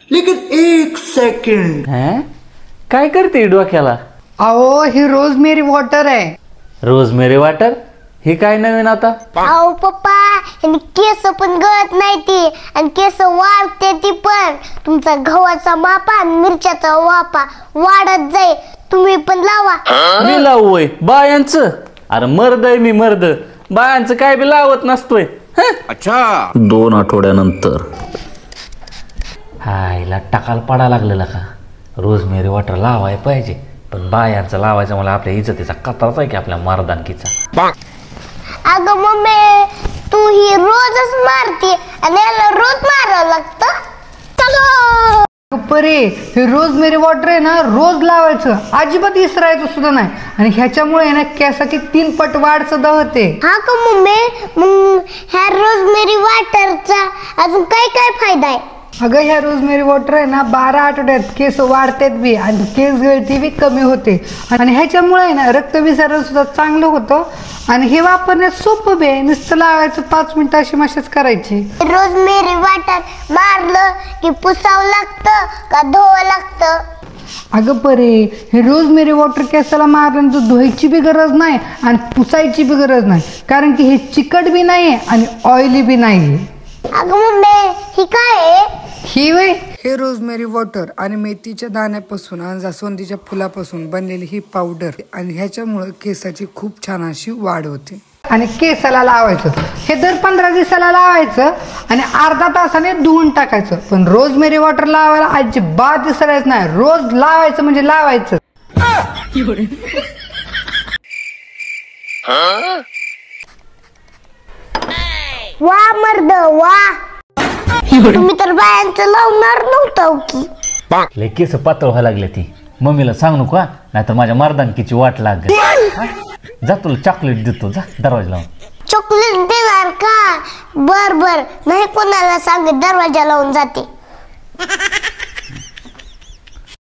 लेकिन 1 सेकंड काय करते डोक्याला? अहो ही रोजमेरी वॉटर आहे. Rosemary water? हे काय नवीन आता? अहो पप्पा, केस पण गळत नाही ती आणि केस वाढते ती पण. तुमचा गव्हाचा मापा आणि मिरच्याचा वापा वाढत जाईल. तुम्ही पण लावा. मी लावू वय बायांचं? अरे मर्द आहे मी, मर्द. बायांचं काय बी लावत नसतोय. अच्छा. 2 आठवड्यानंतर हायला टाकाल पडा लागलेला का? रोजमेरी वॉटर लावाय पाहिजे, पण बायांचं लावायचं मला आपल्या इज्जतीचा कचराच आहे की आपल्या मर्दानकीचा. अगं मम्मी, तू ही रोजच मारते आणि याला रोज मारावं लागतं. चलो परे, हे रोजमेरी वॉटर आहे ना, रोज लावायचं, अजिबात विसरायचं सुद्धा नाही. आणि ह्याच्यामुळे ना केसाची 3 पट वाढ सुद्धा होते. हा का मम्मी? मग ह्या रोजमेरी वॉटरचा अजून काय काय फायदा आहे? अगं ह्या रोजमेरी वॉटर आहे ना 12 आठवड्यात केस वाढतात बी आणि केस गळती बी कमी होते. आणि ह्याच्यामुळे ना रक्तविसरण सुद्धा चांगलं होतं. आणि हे वापरण्यात सोपं बी आहे. नुसतं लावायचं, 5 मिनिटं अशी मशाज करायची. रोजमेरी वॉटर मारलं की पुसावं लागतं का धुवावं लागतं? अगं परे, हे रोजमेरी वॉटर केसाला मारल्यानंतर धुवायची बी गरज नाही आणि पुसायची बी गरज नाही, कारण की हे चिकट बी नाही आणि ऑइली बी नाही. अगं मम्मी, ही काय आहे? ही वय हे रोजमेरी वॉटर आणि मेथीच्या दाण्यापासून आणि जास्वंदीच्या फुलापासून बनलेली ही पावडर. आणि ह्याच्यामुळे केसाची खूप छान अशी वाढ होते. आणि केसाला लावायचं हे दर 15 दिवसाला लावायचं आणि अर्धा तासाने धुवून टाकायचं. पण रोजमेरी वॉटर लावायला अजिबात विसरायचं नाही. रोज लावायचं म्हणजे लावायचं. वा मर्द वा, तुम्ही तर बायांचं लावणार नव्हतं की. लय केस पातळ व्हायला लागले ती. मम्मीला सांग नको हा, नाहीतर माझ्या मर्दानकीची वाट लागेल. जा तुला चॉकलेट देतो, जा दरवाजा लावून. चॉकलेट देणार का? बर बर, नाही कोणाला सांगत, दरवाजा लावून जाते.